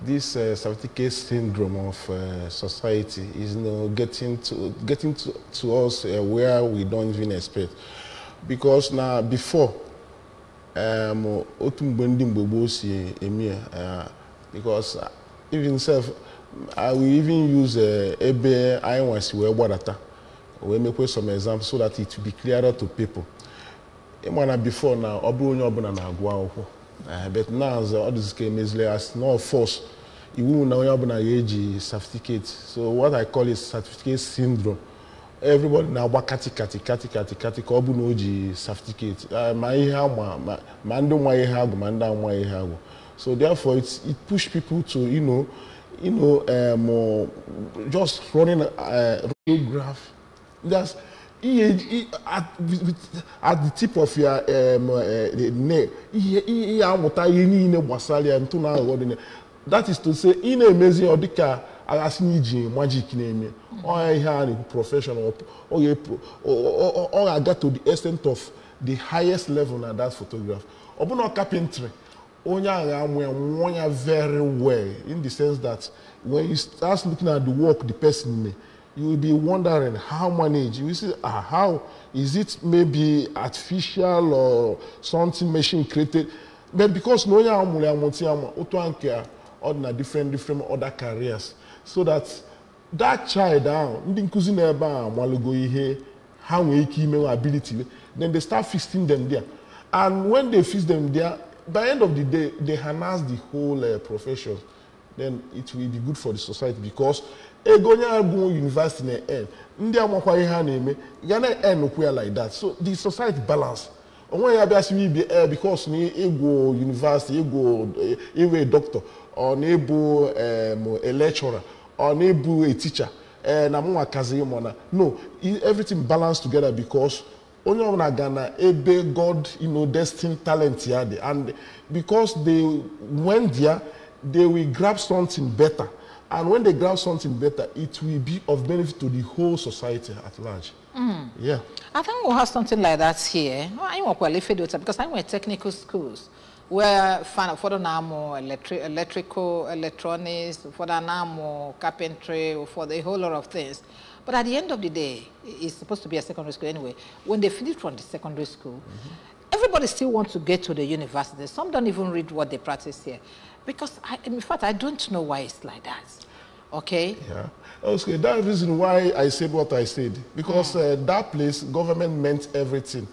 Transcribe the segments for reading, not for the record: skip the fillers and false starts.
This certificate syndrome of society is getting to us where we don't even expect. Because now before, because even self, we even use ebe I-1C we make some examples so that it will be clearer to people. Before now, but now all this came easily as no force. You will now have a certificate. So what I call is certificate syndrome. Everybody now kati certificate. So therefore it pushed people to just running a graph. That's at the tip of your neck. That is to say, in a amazing or magic name, or I had a professional, or I got to the extent of the highest level at that photograph. Open carpentry, very well, in the sense that when you start looking at the work the person made, you will be wondering how manage. You will see how is it maybe artificial or something machine created, but because no one different other careers, so that child how ability, then they start fixing them there, and when they fix them there, by the end of the day they harness the whole profession. Then it will be good for the society, because go university like that. So the society balance. Because go university, go a doctor, or a lecturer, or a teacher, no, everything balanced together, because God, destined talent here, and because they went there, they will grab something better. And when they grab something better, it will be of benefit to the whole society at large. Yeah. I think we'll have something like that here. I work well because I went technical schools where for the NAMO, electrical, electronics, for the NAMO, carpentry, for the whole lot of things. But at the end of the day, it's supposed to be a secondary school anyway. When they finish from the secondary school, everybody still wants to get to the university. Some don't even read what they practice here. Because, in fact, I don't know why it's like that. Okay? Yeah. Okay, that's the reason why I said what I said. Because that place, government meant everything.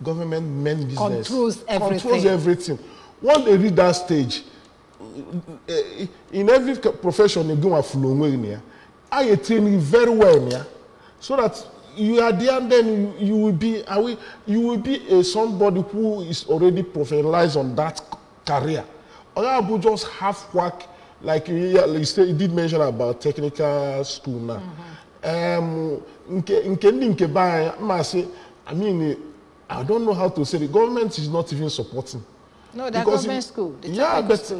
Government meant business. Controls everything. Controls everything. Once they reach that stage, in every profession, they go and flow. I train very well, so that you are there, and then you will be somebody who is already professionalized on that career. Or just half work, like you did mention about technical school now. I mean, I don't know how to say it. The government is not even supporting. No, the government school. Yeah, but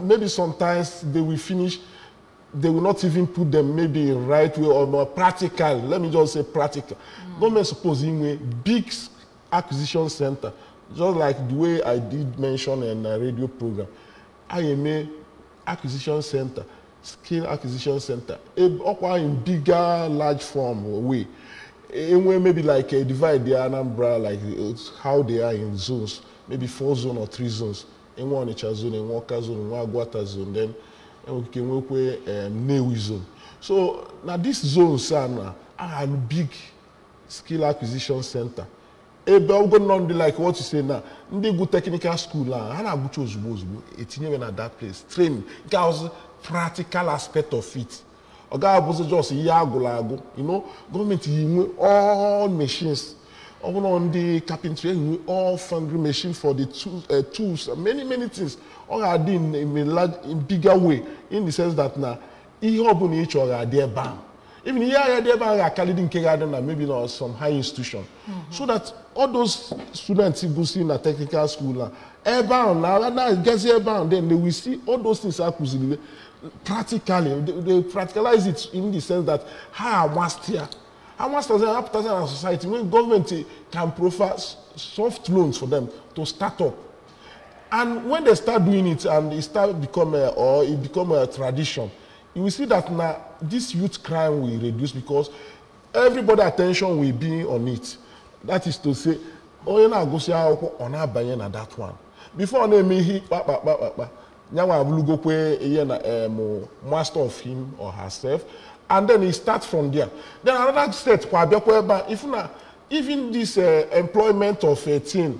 maybe sometimes they will finish. They will not even put them maybe right way or more practical. Let me just say practical. Government supposing a big acquisition center, just like the way I did mention in a radio program. IMA acquisition center, skill acquisition center, in bigger, large form way. Maybe like a divide the Anambra, like how they are in zones, maybe 4 zones or 3 zones. In one nature zone, in one zone, in one Guata zone, then we can work with Newi zone. So now these zones are a big skill acquisition center. Like what you say now, they go technical school and I go it's even at that place. Training, because practical aspect of it. Government all machines. On the carpentry, all foundry machine for the tools, many things. All are done in bigger way, in the sense that now, each other are there bam. Even here, they are maybe not some high institution. So that all those students who go see in a technical school, then they will see all those things practically. They practicalize it in the sense that how much does it happen in society when government can provide soft loans for them to start up? And when they start doing it and it become a tradition, you will see that now this youth crime will reduce because everybody's attention will be on it. That is to say, oh, you know, go see how on our banana that one. Before they may hit, now I will go pay master of him or herself, and then he starts from there. Then another state, if not, even this employment of 18,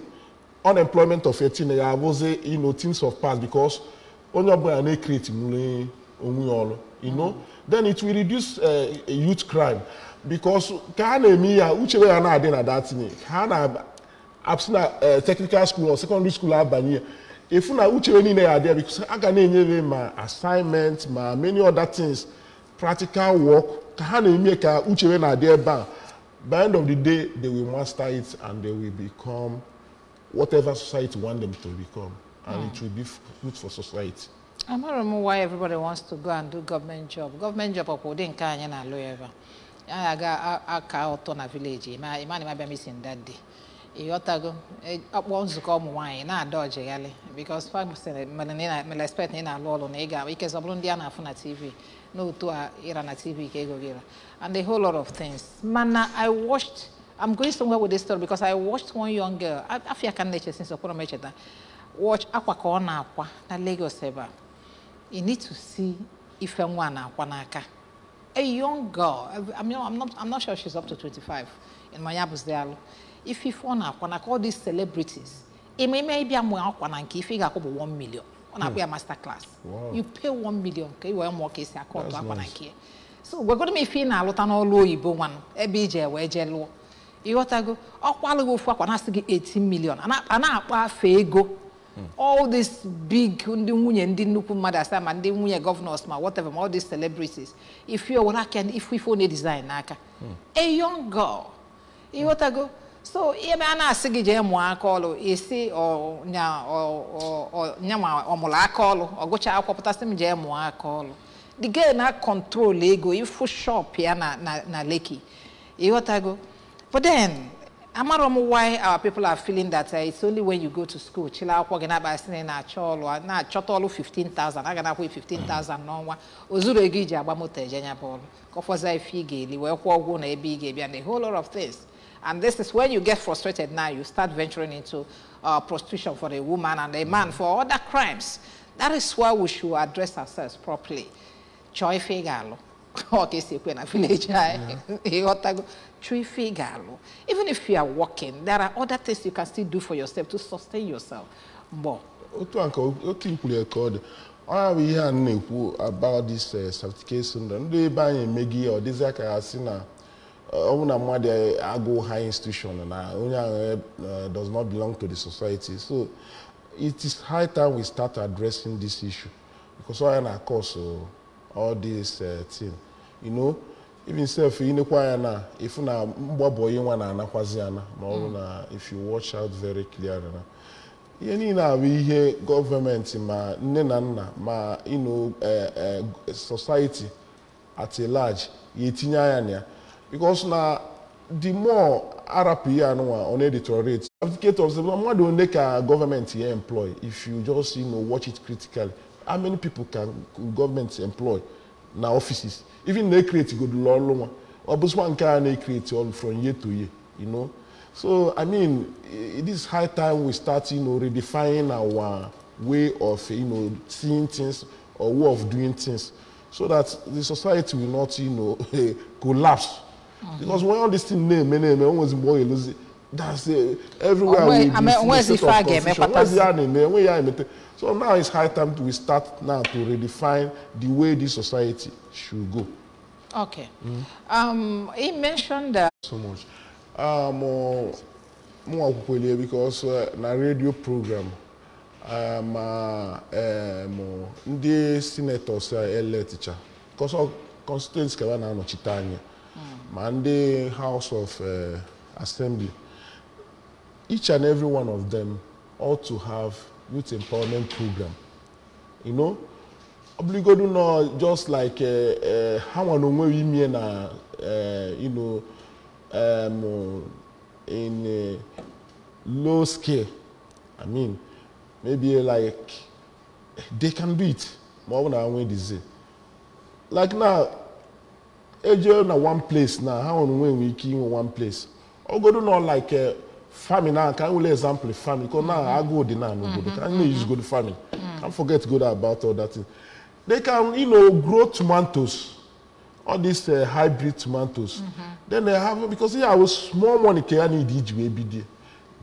unemployment of 18, I was things of past because only a create you know, then it will reduce youth crime because technical school or secondary school if you are there because I can my assignments, my many other things, practical work, by the end of the day, they will master it and they will become whatever society wants them to become. And it will be good for society. I don't know why everybody wants to go and do government job. Government job of Odin Kanya na lawyer. I got a car out on a village. My man might be missing that day. You ought to go up once to come wine, not dodge because I'm expecting a law on Ega because of Blondiana on a TV. No, to a Irana TV, and a whole lot of things. Man, I watched, I'm going somewhere with this story because I watched one young girl. I feel I can't nature since I put on that. Watch Aqua Corner, Aqua, na Lagos Eba. You need to see if one Aquanaka. A young girl, I'm not sure she's up to 25 in Mayabus there. If you phone up when I call these celebrities, it may be a more Aquananki if you got 1 million on a master class. Wow. You pay 1 million, okay, well, more case I call to Aquananki. So we're going to be feeling a lot of all low Ibo one, a BJ, where jello. You got to go, oh, while go for one has to get 18 million, and I go. All these big governors, whatever, all these celebrities. If you're if we phone a design, a young girl, you want to go. So, I say, call you see, or Nyama or Mola call or go to our potassium jam call. The girl not control Lego, you full shop here na Leki. You want to go. But then, I don't know why our people are feeling that it's only when you go to school. Chila walking up by saying na cholo or na chotolo 15,000. I gonna pay 15,000 no one. Ozuro gija abamote jenya ball. Kofoza ifige li we go na big and a whole lot of things. And this is when you get frustrated now. You start venturing into prostitution for a woman and a man for other crimes. That is why we should address ourselves properly. Choi figalo. Okay, see when a village. Even if you are working, there are other things you can still do for yourself to sustain yourself. More. We hear about this certification. They buy a Megi or this Asina. I go high institution and does not belong to the society. So it is high time we start addressing this issue because I of course all this thing, you know. Even self if na boy if you watch out very clearly we hear government ma society at a large because now the more RPA on editorate certificators the more they make a government here employ. If you just watch it critically, how many people can government employ now offices? Even they create good law, or one can create all from year to year, you know. So I mean, it is high time we start, redefining our way of, seeing things or way of doing things, so that the society will not, collapse. Because when all this thing name, almost boy lose. That's everywhere. So now it's high time we start now to redefine the way this society should go. Okay. He mentioned that so much. More because na radio program. The senators teacher. Because all constituents can na no chitanya. Man the House of Assembly. Each and every one of them ought to have youth empowerment program. You know, obligo do not just like how we mean in low scale. I mean, maybe like they can do it. More than I want to say. Like now, age na one place now. How on when we in one place? I go to not like farming now. Can we example farming? Because now I go the now nobody. Can you use go to farming? Can't forget to go about all that thing. They can, you know, grow tomatoes, all these hybrid tomatoes. Then they have, because yeah, with small money can need each way be there.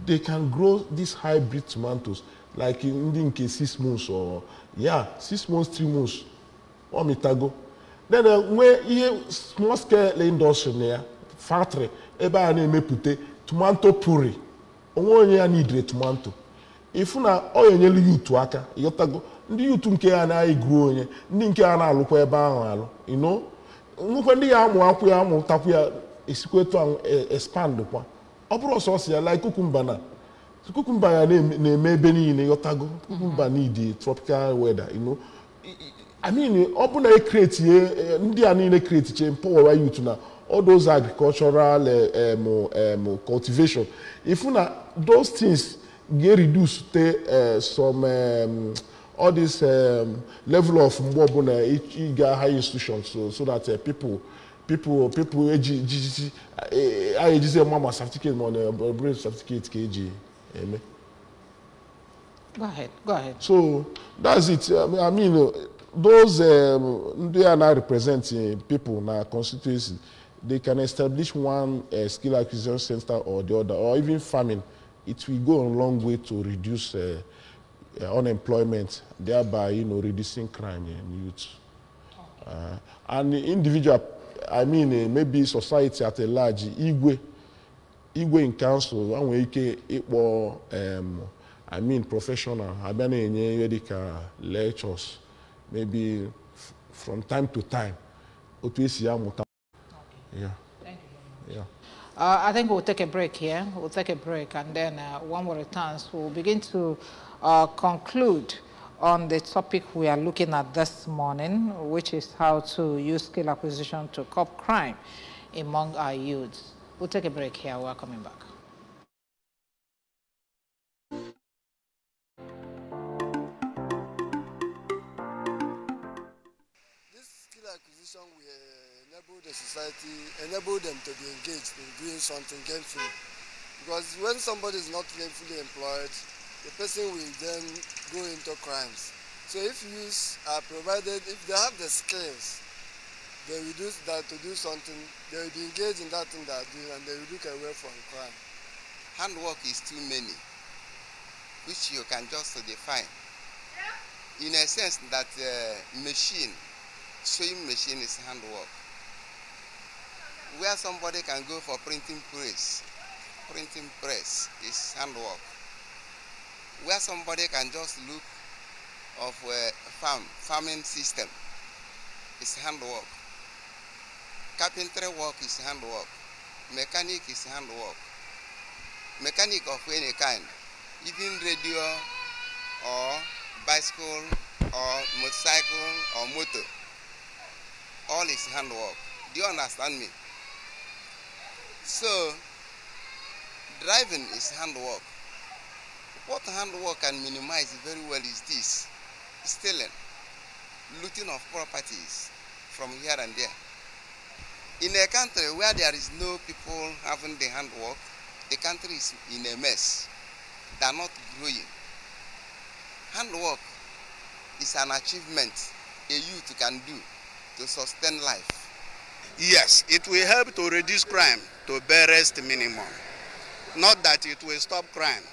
They can grow these hybrid tomatoes like in case 6 months or 6 months, 3 months or mitago. Then when you small scale industry there, factory, eba ane me pute tomato puree. Onye need tomato. If na oyo nyelu yutu aka, yotago. Ndị yutu nke ya na grow onye, ndị nke ya na alụkwa ebe ahụ alụ, you know. Nwekwe ndị ya amụ akwụ ya amụ takwu ya esikwetu expand kwa. Ọ bụrụ ọsọ ya like cucumber na. Cucumber ya na-eme ebe niile yotago. Cucumber need tropical weather, you know. I mean, ọ bụ na create ndị a niile create empower youth na all those agricultural cultivation. If na those things get reduced to some all this level of more high institutions, so that people mama certificate money certificate kg. Go ahead. So that's it. I mean, those they are now representing people in our constituency. They can establish one skill acquisition center or the other, or even farming. It will go a long way to reduce unemployment, thereby, you know, reducing crime in youth. And the individual, I mean, maybe society at a large, Igwe in council, one way I mean, professional, lectures, maybe from time to time. Yeah. Thank you. Yeah. I think we'll take a break here. We'll take a break, and then when we return, we'll begin to conclude on the topic we are looking at this morning, which is how to use skill acquisition to curb crime among our youths. We'll take a break here. We're coming back. Acquisition will enable the society, enable them to be engaged in doing something gainfully. Because when somebody is not gainfully employed, the person will then go into crimes. So if youths are provided, if they have the skills, they will do that to do something, they will be engaged in that thing they are doing, and they will look away from crime. Handwork is too many, which you can just define. In a sense that sewing machine is handwork. Where somebody can go for printing press is handwork. Where somebody can just look of a farming system is handwork. Carpentry work is handwork. Mechanic is handwork. Mechanic of any kind, even radio or bicycle or motorcycle or motor. All is handwork. Do you understand me? So, driving is handwork. What handwork can minimize very well is this: stealing, looting of properties from here and there. In a country where there is no people having the handwork, the country is in a mess. They are not growing. Handwork is an achievement a youth can do to sustain life. Yes, it will help to reduce crime to barest minimum. Not that it will stop crime,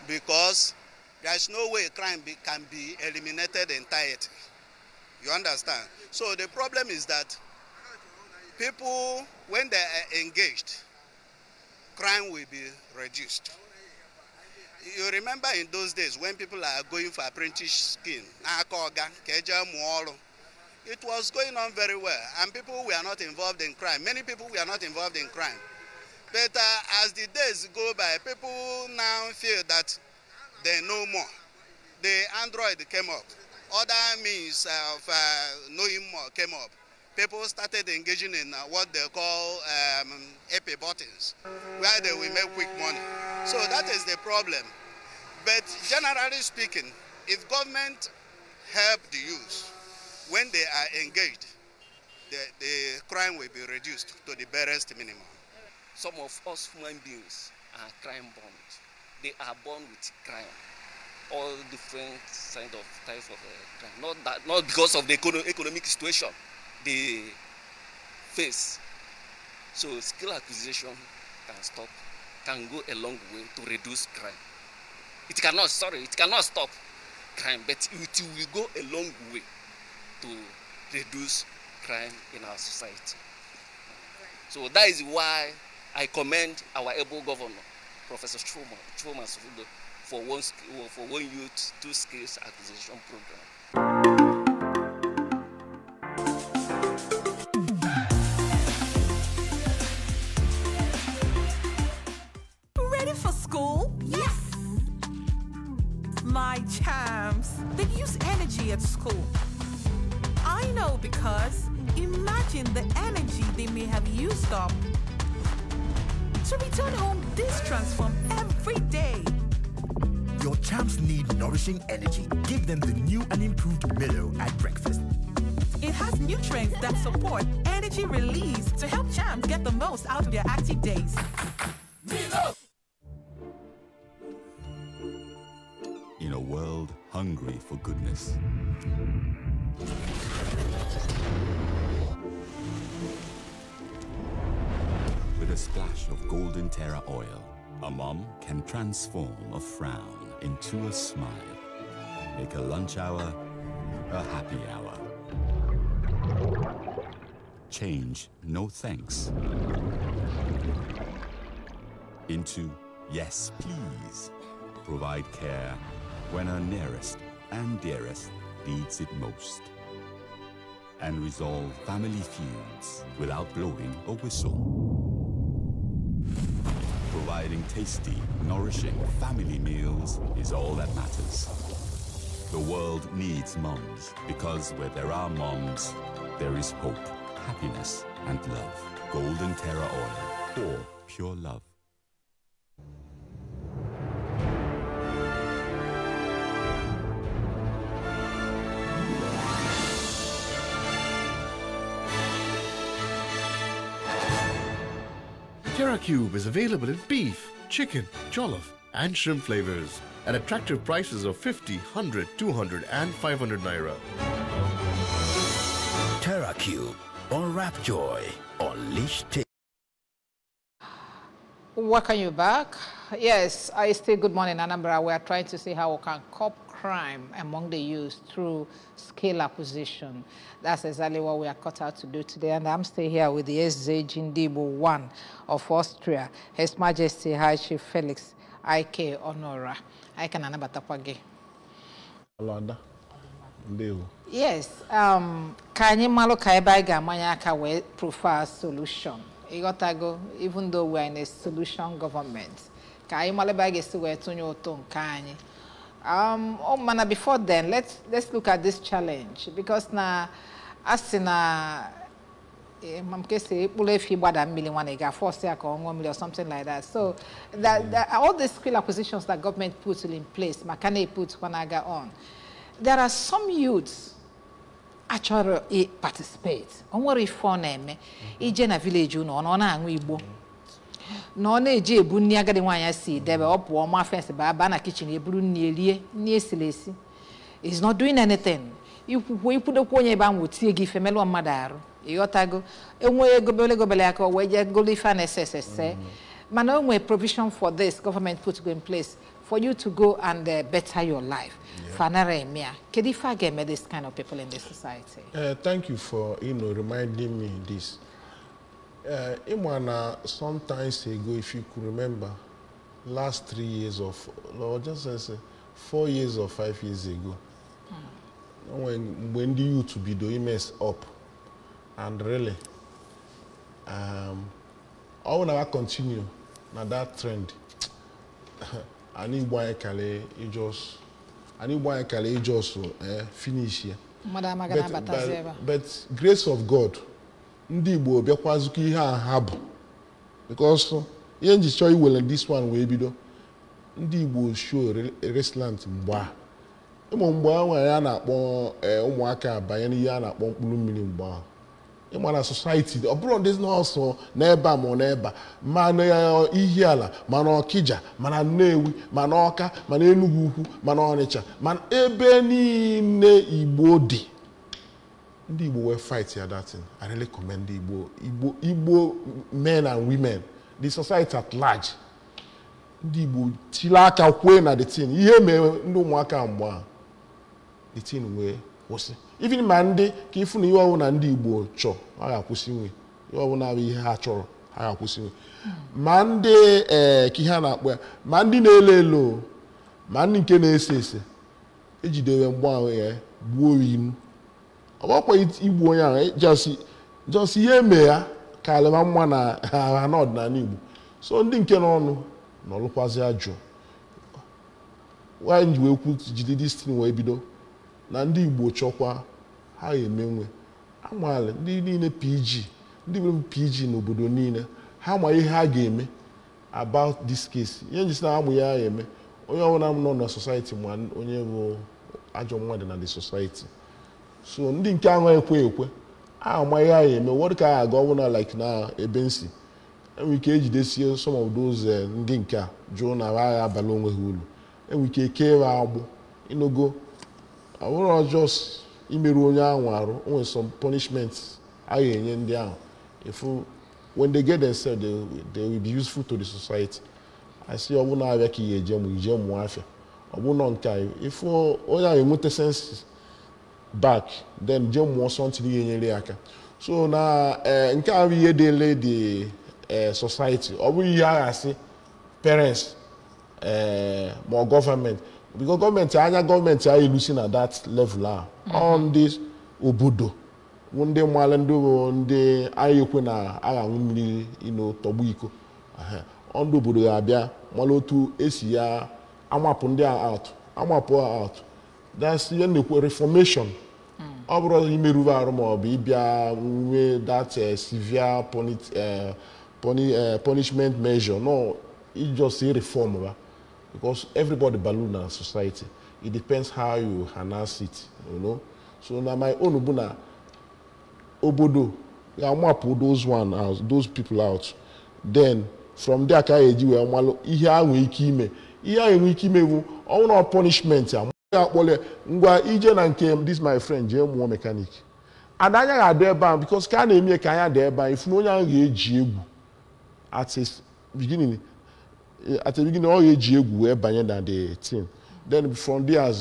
because there is no way crime can be eliminated entirely. You understand? So the problem is that people, when they are engaged, crime will be reduced. You remember in those days when people are going for apprentice scheme, it was going on very well, and people were not involved in crime. Many people were not involved in crime. But as the days go by, people now feel that they know more. The Android came up. Other means of knowing more came up. People started engaging in what they call AP buttons, where they will make quick money. So that is the problem. But generally speaking, if government help the youth when they are engaged, the crime will be reduced to the barest minimum. Some of us human beings are crime born. They are born with crime. All different types of crime. Not because of the economic situation they face. So skill acquisition can go a long way to reduce crime. It cannot stop crime, but it will go a long way to reduce crime in our society. So that is why I commend our able governor, Professor Chuma Sofudo, for one youth, 2 skills acquisition program. Ready for school? Yes! My champs, they use energy at school. I know because imagine the energy they may have used up to return home distransformed every day. Your champs need nourishing energy. Give them the new and improved Milo at breakfast. It has nutrients that support energy release to help champs get the most out of their active days. Milo! In a world hungry for goodness, with a splash of Golden Terra oil, a mom can transform a frown into a smile. Make a lunch hour a happy hour. Change no thanks into yes please. Provide care when our nearest and dearest needs it most. And resolve family feuds without blowing a whistle. Providing tasty, nourishing family meals is all that matters. The world needs moms, because where there are moms, there is hope, happiness, and love. Golden Terra Oil, or pure love. TerraCube is available in beef, chicken, jollof, and shrimp flavors at attractive prices of 50, 100, 200, and 500 naira. TerraCube, unwrap joy, unleash taste. Welcome you back. Yes, I still good morning, Anambra. We are trying to see how we can curb crime among the youth through skill acquisition. That's exactly what we are cut out to do today. And I'm still here with the SZGNDIBO I of Austria, His Majesty High Chief Felix I.K. Honora. I can Anambra. Yes, Kanye Malo Kaibaga Mayaka we prefer solution. Even though we're in a solution government. Kanye Malabag is still Kanye. Before then, let's look at this challenge, because now as in or something like that. So that all the skill acquisitions that government puts in place, Makane puts Kwanaga on, there are some youths actually participate. On reform na village no na eje ebu nni agadi nwanya si debe opu o ma fence ba na kitchen eburu nni elie nni esilesi. He's not doing anything. You put the onye ba nwotie gi femelo mmadaru iyotago enwe gobele aka we je go lifa na SSS. Man onwe provision for this government put in place for you to go and better your life. Fanare Mia, Kedifa game this kind of people in this society. Thank you for reminding me this. Imwana, sometimes ago, if you could remember, last 3 years of, or just say 4 years or 5 years ago, when the youth to be doing mess up, and really, I will never continue. Now that trend, I need one kale, just finish here. But grace of God. Ndi Igbo bekwazuka ihe a ha bụ, because ihe njichọ iwele this one wee bido ndị Igbo show restaurant mgba ịmụ mgbe ahụ ya na-akpọ ụmụaka abanye n'ihe a na-akpọ mkpụrụ mmiri mgbe ahụ ịma na society ọ bụrụ ndị nọọsụ n'ebe a ma n'ebe ma na ihe ala ma na Ọkịja ma na Nnewi ma na Ọka ma na Enugu Ukwu ma na Ọnịcha ma ebe niile Igbo dị ndị Igbo were fight ya that thing. I really commend the Igbo men and women, the society at large. Ndị Igbo tili aka kwee na the thing. Ihe mere ndị ụmụaka mgbe the thing wee kwụsị. Even ma ndị ka ifu na ihe ọwụ na ndị Igbo chọọ ha ga-akwụsị nwe. Ihe ọwụ na ihe ha chọrọ ha ga-akwụsị nwe. Ma ndị ka ihe a na-akpọ ya ma ndị na-elo elo ma ndị nke na-ese ese ejidewe mgbe ahụ ya gbuo inu. Ọgbakwa igbu onye ahụ just ihe eme ya ka alịma mma na ha n'ọdịnala Igbo. So ndị nke n'ọnụ n'ọlụkwazi ajụ nwaanyị ji wee kwu jide destin wee bido na ndị Igbo chọkwa ha emenwe amaala ndị niile PG ndị nwere PG n'obodo niile ha ma ihe ha ga-eme about this case. Ihe njisi na amụ ya eme onye ọbụla nọ na society ma onye bụ ajọ mmadụ na the society. So ndị nke ahụ ekwe ama ihe anyị eme what ka aga ọbụla like na ebe nsi enwe ike ejidesie some of those ndị nke a jụụ na agha abalị onwe ha ulu enwe ike kere agbụ inogo awụrụ just imerụ onye ahụ arụ onwe some punishments a ga-enye ndị ahụ when they get themselves they will be useful to the society. I see ọbụna abịa ka ihe ije mụọ afịa ọbụna nke a ifu onye ahụ enweta senses back then je more something yenyere aka. So na nke a ihe dele the society ọ bụ ihe a ga-asị parents more government because government anya government a ilusi na that level on this obodo ndị mmalụ ndị anyị ekwe na agha mmiri tọgbu iko ndị obodo ga-abịa malụ otu esi ya amapụ ndị amapụ out. That's ihe na-ekwe reformation. Ọ bụrụ imerụ arụ ma ọ bụ ịbịa nwe that severe punishment measure. No, it just a reform because everybody balloon in society. It depends how you harness it, you know. So now my own ubuna obodo ya mapụ those people out. Then from there ka eji wee malụ ihe a nwee ike ime. Ihe a nwee ike ime bụ ọnwụ punishment ya. Ngwa ije na nke this my friend jee mụọ mechanic adanya ga-adị ebe ahụ because ka a na-eme ka anya dị ebe ahụ ifu na onye ahụ ga-eji egwu at the beginning ọ ga-eji egwu wee banye na the team. Then from there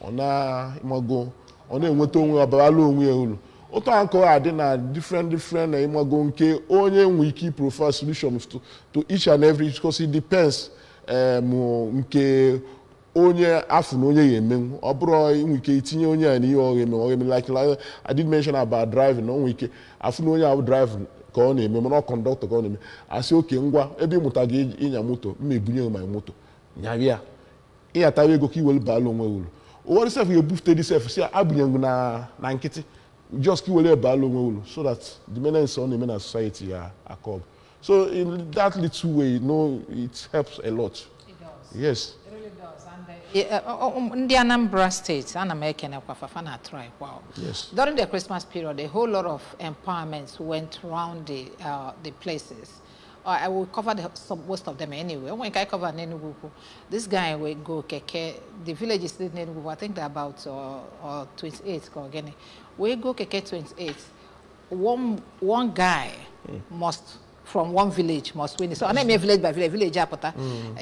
ọ na-enweta onwe ọbarala onwe ya uru otu ahụ ka ọ ga-adị na different na ịmago nke onye nwe ike prefer solutions to each and every because it depends nke onye afụ na onye ga-emenwu ọ bụrụ inwe ike itinye onye a n'ihe ọ ga-eme like I did mention about driving na onwe ike afụ na onye ahụ driving ka ọ na-eme mana ọ kọndọktọ ka ọ na-eme asị oke ngwa ebe ịmụta gị ịnya moto mma ebunye ma moto nyabịa ịnyatawa ego ka iwere baala onwe uru ụfọdụ sef ga-ebufute dị sef si abụnye na nkịtị just ka iwere baala onwe uru so that the menace ọ na-eme na society ya akọb. So in that little way, it helps a lot. It does. Yes. It really does. And the Anambra State, yes. During the Christmas period, a whole lot of empowerments went around the places. I will cover most of them anyway. When I cover Nenugu, this guy will go Keke. The village is in Nenugu. I think they're about 28. We go Keke 28. One guy must from one village must win. So I name village by village apota.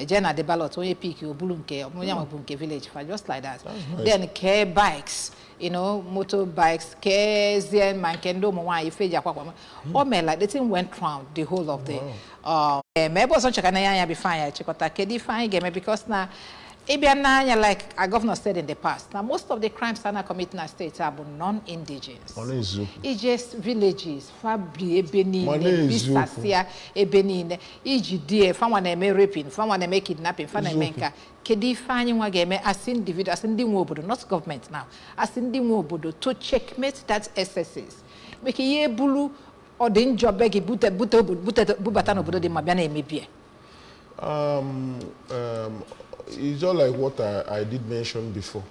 Jena the ballot only pick you bulunke village for just like that. Nice. Then care bikes, motorbikes, care zen mankendo mwa ifeja kwa. Oh man, like the thing went round the whole of the maybe also check na be fine chekota kedi fine game because now like our governor said in the past, now most of the crimes that are committed in our states are non-indigenous. It's just villages, Fabri, Ebenin, Bisasia, Ebenin, Ijide, Fawane raping, Fawane kidnapping, Fanamenka. Kedi finding one game as individuals, as in the Wobodo, not government now, as in the Wobodo to checkmate that excesses. Make a ye bulu or the job begi bubatano bodo de Mabiana maybe. it's just like what I did mention before.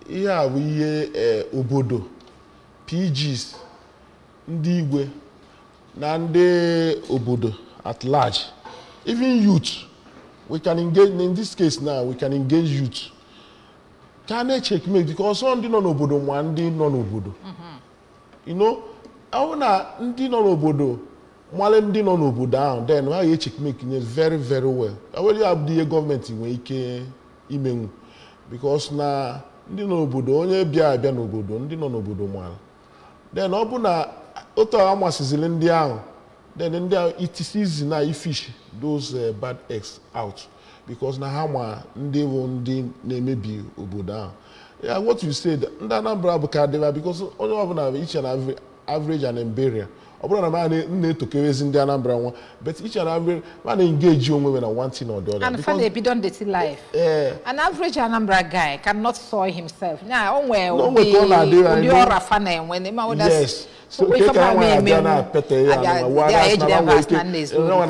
Here we obodo, PGs, ndị igwe, na ndị obodo at large. Even youth, we can engage, in this case now, we can engage youth. Can I check me? Because some ndị nọ n'obodo nwa ndị nọ n'obodo. You know, I na ndị nọ n'obodo, mwale ndị nọ n'obodo ahụ, then we check me very, very well. I will have the government nwere ike imenwu. Because na ndị nọ n'obodo, onye bịa n'obodo, ndị nọ n'obodo mwale. Then ọ bụ na otu amasịzili ndị ahụ, then ndị ahụ it is easy na ifish those bad eggs out. Because na ha ma ndị bụ ndị na-emebi obodo ahụ. Yeah, what you said, ndị Anambra bụ ka dịba because onye ọbụla each and average and emberia. Ọ bụrụ na ma na-etokewezi ndị Anambra nwa, but each and average ma na-engage onwe na one thing or the other. And for the bidon dirty life. An average Anambra guy cannot soil himself. Now, yes. So we can have a pete and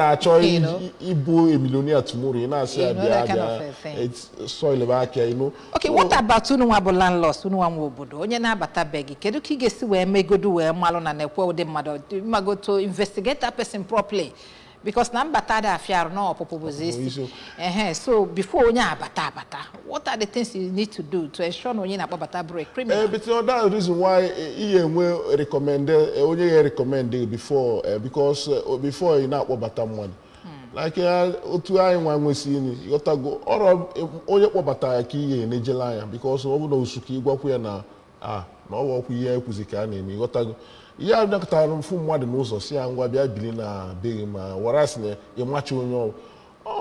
I choose Ibu a millionaire tomorrow. You know, it's soil back here, you know. Okay, what about Unuabo landlords? Unuamo Bodo, Onyana Batabegi, Keduki gets where may go do where Malon and a poor mother, you might go to investigate that person properly. Because Nambatada affair no proposition. So before Onya bata, what are the things you need to do to ensure Onya bata break criminal? But that's the reason why he will recommend Onya recommended before because before you not bata money. Like otu one we see you got to go or Onya bata ki Nigeria because obu no suki gwa ku na no work here kuzika na you got to go. Yeah, doctor, from what the nose or see, and what be a billina, big man, whereas you match on your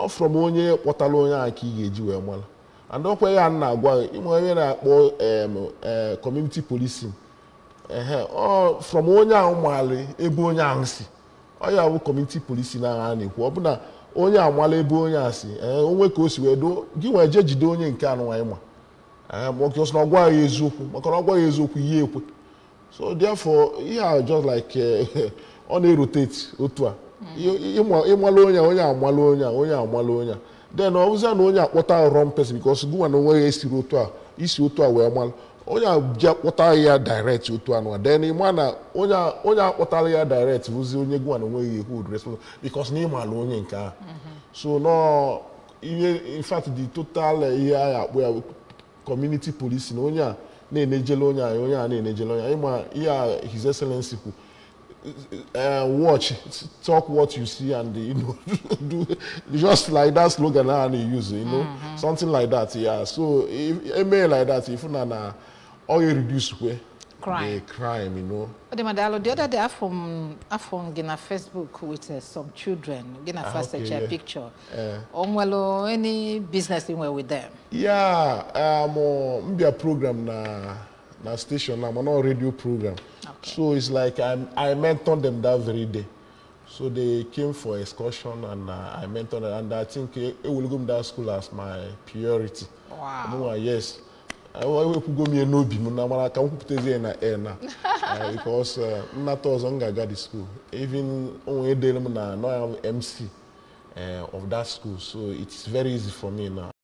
from Onye, Watalonia, Key, Jewel. And don't pay Anna, community policing. Or from Onya, Mali, Ebonya, Ansi. Or you community policing, and Wabuna, Onya, Mali, Bonyasi, and only course we do give a judge doing in Canada. Mokos no gwa Yezuku, Mokanagwa Yezuku ye. So therefore, yeah, just like on a rotate Otua. Imalonia. Then always an onya water wrong person because go and away is Otua. Is Otua where mal onya water ya direct Otua. Then Imana onya water ya direct who's only go and away who would respond because name alone in car. So no, in fact, the total where community police in Onya. His Excellency watch, talk what you see, and you know, do just like that slogan and you use, you know, something like that. Yeah. So if a mail like that, if na all you reduce crime, you know. But the other day, I found Gina Facebook with some children. Gina first a picture. Any business in with them? Yeah, maybe a program na station. I'm on a radio program. Okay. So it's like I mentored them that very day. So they came for excursion and I mentored them, and I think I will go to that school as my priority. Wow. Yes. I will go me no be na mara ka put na because not all zonga got the school. Even only them na no MC of that school, so it's very easy for me now.